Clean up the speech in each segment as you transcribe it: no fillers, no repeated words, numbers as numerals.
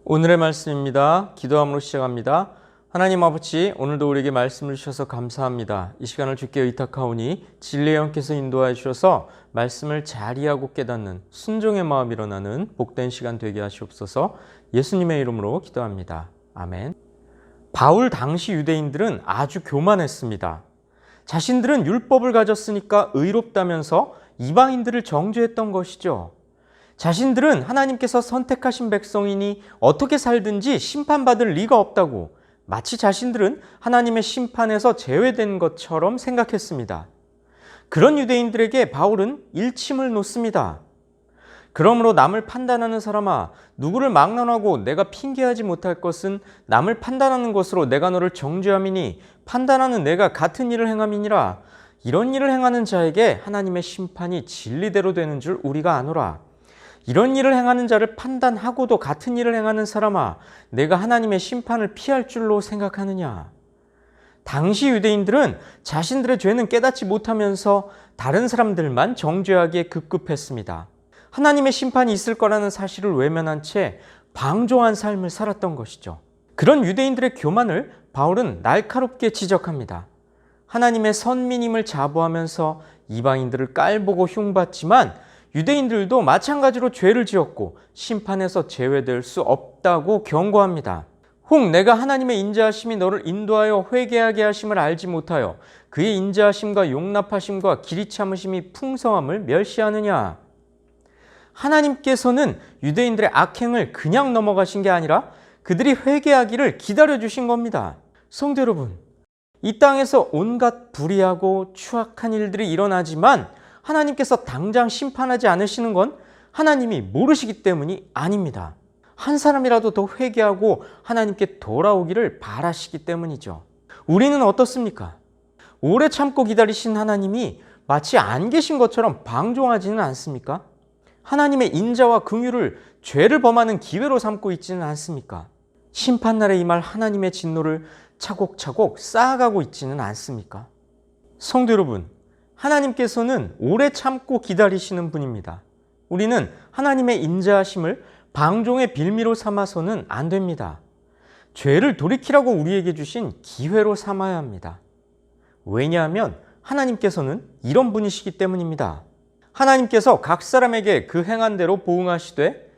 오늘의 말씀입니다. 기도함으로 시작합니다. 하나님 아버지, 오늘도 우리에게 말씀을 주셔서 감사합니다. 이 시간을 주께 의탁하오니 진리의 영께서 인도하여 주셔서 말씀을 잘 이해하고 깨닫는 순종의 마음이 일어나는 복된 시간 되게 하시옵소서. 예수님의 이름으로 기도합니다. 아멘. 바울 당시 유대인들은 아주 교만했습니다. 자신들은 율법을 가졌으니까 의롭다면서 이방인들을 정죄했던 것이죠. 자신들은 하나님께서 선택하신 백성이니 어떻게 살든지 심판받을 리가 없다고 마치 자신들은 하나님의 심판에서 제외된 것처럼 생각했습니다. 그런 유대인들에게 바울은 일침을 놓습니다. 그러므로 남을 판단하는 사람아, 누구를 막론하고 내가 핑계하지 못할 것은 남을 판단하는 것으로 내가 너를 정죄함이니 판단하는 내가 같은 일을 행함이니라. 이런 일을 행하는 자에게 하나님의 심판이 진리대로 되는 줄 우리가 아노라. 이런 일을 행하는 자를 판단하고도 같은 일을 행하는 사람아, 내가 하나님의 심판을 피할 줄로 생각하느냐. 당시 유대인들은 자신들의 죄는 깨닫지 못하면서 다른 사람들만 정죄하기에 급급했습니다. 하나님의 심판이 있을 거라는 사실을 외면한 채 방종한 삶을 살았던 것이죠. 그런 유대인들의 교만을 바울은 날카롭게 지적합니다. 하나님의 선민임을 자부하면서 이방인들을 깔보고 흉봤지만 유대인들도 마찬가지로 죄를 지었고 심판에서 제외될 수 없다고 경고합니다. 혹 내가 하나님의 인자하심이 너를 인도하여 회개하게 하심을 알지 못하여 그의 인자하심과 용납하심과 길이 참으심이 풍성함을 멸시하느냐. 하나님께서는 유대인들의 악행을 그냥 넘어가신 게 아니라 그들이 회개하기를 기다려주신 겁니다. 성도 여러분, 이 땅에서 온갖 불의하고 추악한 일들이 일어나지만 하나님께서 당장 심판하지 않으시는 건 하나님이 모르시기 때문이 아닙니다. 한 사람이라도 더 회개하고 하나님께 돌아오기를 바라시기 때문이죠. 우리는 어떻습니까? 오래 참고 기다리신 하나님이 마치 안 계신 것처럼 방종하지는 않습니까? 하나님의 인자와 긍휼을 죄를 범하는 기회로 삼고 있지는 않습니까? 심판날에 임할 하나님의 진노를 차곡차곡 쌓아가고 있지는 않습니까? 성도 여러분, 하나님께서는 오래 참고 기다리시는 분입니다. 우리는 하나님의 인자하심을 방종의 빌미로 삼아서는 안 됩니다. 죄를 돌이키라고 우리에게 주신 기회로 삼아야 합니다. 왜냐하면 하나님께서는 이런 분이시기 때문입니다. 하나님께서 각 사람에게 그 행한 대로 보응하시되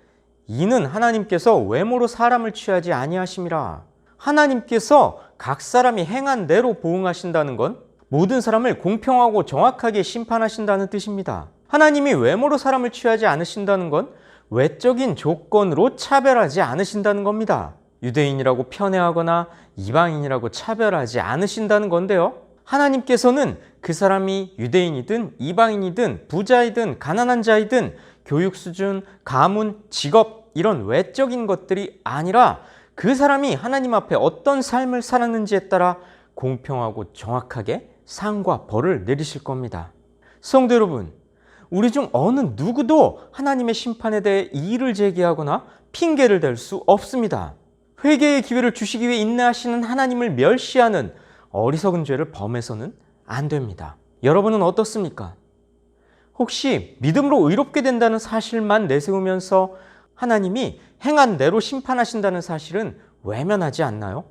이는 하나님께서 외모로 사람을 취하지 아니하심이라. 하나님께서 각 사람이 행한 대로 보응하신다는 건 모든 사람을 공평하고 정확하게 심판하신다는 뜻입니다. 하나님이 외모로 사람을 취하지 않으신다는 건 외적인 조건으로 차별하지 않으신다는 겁니다. 유대인이라고 편애하거나 이방인이라고 차별하지 않으신다는 건데요. 하나님께서는 그 사람이 유대인이든 이방인이든 부자이든 가난한 자이든 교육 수준, 가문, 직업 이런 외적인 것들이 아니라 그 사람이 하나님 앞에 어떤 삶을 살았는지에 따라 공평하고 정확하게 상과 벌을 내리실 겁니다. 성도 여러분, 우리 중 어느 누구도 하나님의 심판에 대해 이의를 제기하거나 핑계를 댈 수 없습니다. 회개의 기회를 주시기 위해 인내하시는 하나님을 멸시하는 어리석은 죄를 범해서는 안 됩니다. 여러분은 어떻습니까? 혹시 믿음으로 의롭게 된다는 사실만 내세우면서 하나님이 행한 대로 심판하신다는 사실은 외면하지 않나요?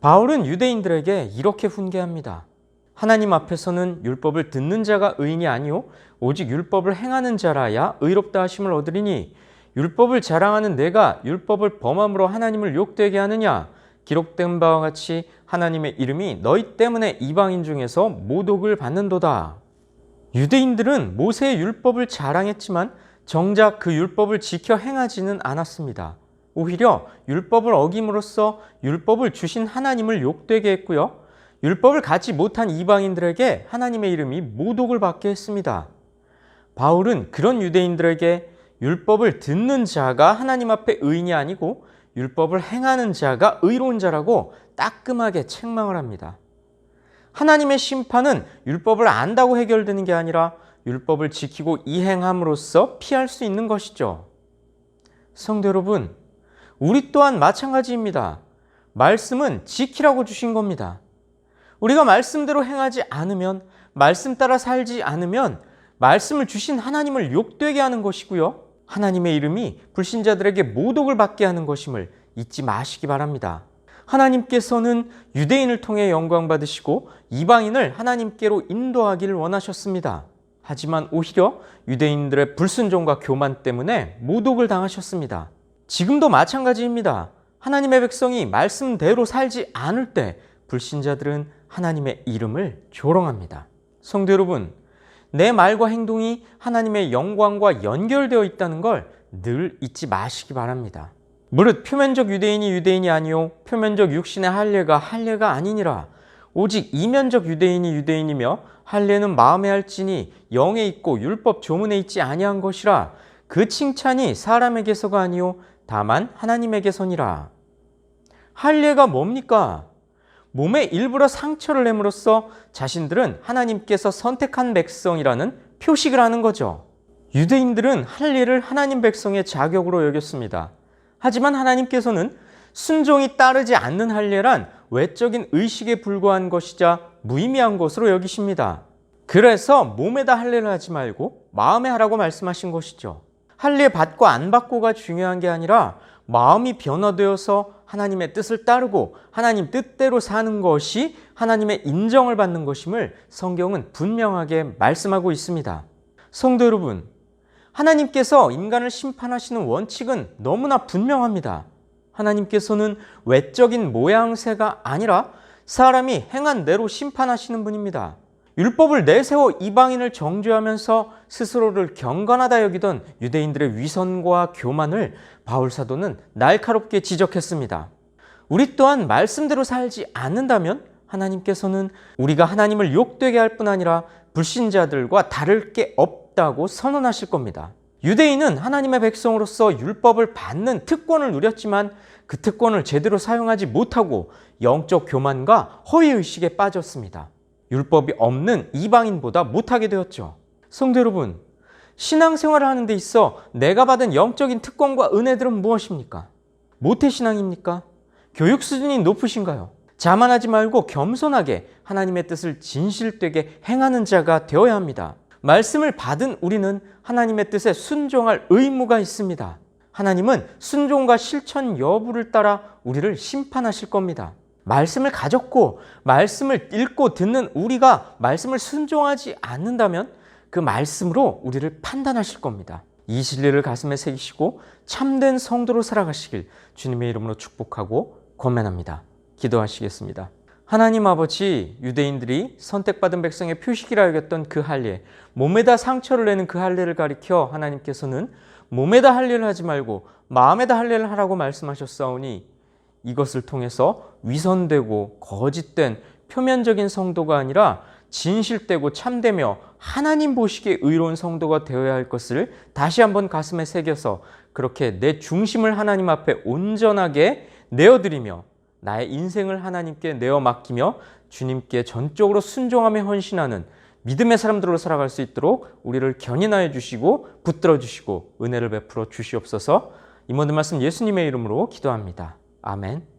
바울은 유대인들에게 이렇게 훈계합니다. 하나님 앞에서는 율법을 듣는 자가 의인이 아니요 오직 율법을 행하는 자라야 의롭다 하심을 얻으리니 율법을 자랑하는 내가 율법을 범함으로 하나님을 욕되게 하느냐. 기록된 바와 같이 하나님의 이름이 너희 때문에 이방인 중에서 모독을 받는도다. 유대인들은 모세의 율법을 자랑했지만 정작 그 율법을 지켜 행하지는 않았습니다. 오히려 율법을 어김으로써 율법을 주신 하나님을 욕되게 했고요. 율법을 갖지 못한 이방인들에게 하나님의 이름이 모독을 받게 했습니다. 바울은 그런 유대인들에게 율법을 듣는 자가 하나님 앞에 의인이 아니고 율법을 행하는 자가 의로운 자라고 따끔하게 책망을 합니다. 하나님의 심판은 율법을 안다고 해결되는 게 아니라 율법을 지키고 이행함으로써 피할 수 있는 것이죠. 성도 여러분, 우리 또한 마찬가지입니다. 말씀은 지키라고 주신 겁니다. 우리가 말씀대로 행하지 않으면, 말씀 따라 살지 않으면 말씀을 주신 하나님을 욕되게 하는 것이고요. 하나님의 이름이 불신자들에게 모독을 받게 하는 것임을 잊지 마시기 바랍니다. 하나님께서는 유대인을 통해 영광 받으시고 이방인을 하나님께로 인도하기를 원하셨습니다. 하지만 오히려 유대인들의 불순종과 교만 때문에 모독을 당하셨습니다. 지금도 마찬가지입니다. 하나님의 백성이 말씀대로 살지 않을 때 불신자들은 하나님의 이름을 조롱합니다. 성도 여러분, 내 말과 행동이 하나님의 영광과 연결되어 있다는 걸 늘 잊지 마시기 바랍니다. 무릇 표면적 유대인이 유대인이 아니요 표면적 육신의 할례가 할례가 아니니라. 오직 이면적 유대인이 유대인이며 할례는 마음에 할지니 영에 있고 율법 조문에 있지 아니한 것이라. 그 칭찬이 사람에게서가 아니요 다만 하나님에게서니라. 할례가 뭡니까? 몸의 일부러 상처를 내므로써 자신들은 하나님께서 선택한 백성이라는 표식을 하는 거죠. 유대인들은 할례를 하나님 백성의 자격으로 여겼습니다. 하지만 하나님께서는 순종이 따르지 않는 할례란 외적인 의식에 불과한 것이자 무의미한 것으로 여기십니다. 그래서 몸에다 할례를 하지 말고 마음에 하라고 말씀하신 것이죠. 할례 받고 안 받고가 중요한 게 아니라 마음이 변화되어서 하나님의 뜻을 따르고 하나님 뜻대로 사는 것이 하나님의 인정을 받는 것임을 성경은 분명하게 말씀하고 있습니다. 성도 여러분, 하나님께서 인간을 심판하시는 원칙은 너무나 분명합니다. 하나님께서는 외적인 모양새가 아니라 사람이 행한 대로 심판하시는 분입니다. 율법을 내세워 이방인을 정죄하면서 스스로를 경건하다 여기던 유대인들의 위선과 교만을 바울 사도는 날카롭게 지적했습니다. 우리 또한 말씀대로 살지 않는다면 하나님께서는 우리가 하나님을 욕되게 할 뿐 아니라 불신자들과 다를 게 없다고 선언하실 겁니다. 유대인은 하나님의 백성으로서 율법을 받는 특권을 누렸지만 그 특권을 제대로 사용하지 못하고 영적 교만과 허위의식에 빠졌습니다. 율법이 없는 이방인보다 못하게 되었죠. 성도 여러분, 신앙생활을 하는 데 있어 내가 받은 영적인 특권과 은혜들은 무엇입니까? 모태신앙입니까? 교육 수준이 높으신가요? 자만하지 말고 겸손하게 하나님의 뜻을 진실되게 행하는 자가 되어야 합니다. 말씀을 받은 우리는 하나님의 뜻에 순종할 의무가 있습니다. 하나님은 순종과 실천 여부를 따라 우리를 심판하실 겁니다. 말씀을 가졌고 말씀을 읽고 듣는 우리가 말씀을 순종하지 않는다면 그 말씀으로 우리를 판단하실 겁니다. 이 진리를 가슴에 새기시고 참된 성도로 살아가시길 주님의 이름으로 축복하고 권면합니다. 기도하시겠습니다. 하나님 아버지, 유대인들이 선택받은 백성의 표식이라 여겼던 그 할례, 몸에다 상처를 내는 그 할례를 가리켜 하나님께서는 몸에다 할례를 하지 말고 마음에다 할례를 하라고 말씀하셨사오니 이것을 통해서 위선되고 거짓된 표면적인 성도가 아니라 진실되고 참되며 하나님 보시기에 의로운 성도가 되어야 할 것을 다시 한번 가슴에 새겨서 그렇게 내 중심을 하나님 앞에 온전하게 내어드리며 나의 인생을 하나님께 내어 맡기며 주님께 전적으로 순종하며 헌신하는 믿음의 사람들로 살아갈 수 있도록 우리를 견인하여 주시고 붙들어 주시고 은혜를 베풀어 주시옵소서. 이 모든 말씀 예수님의 이름으로 기도합니다. 아멘.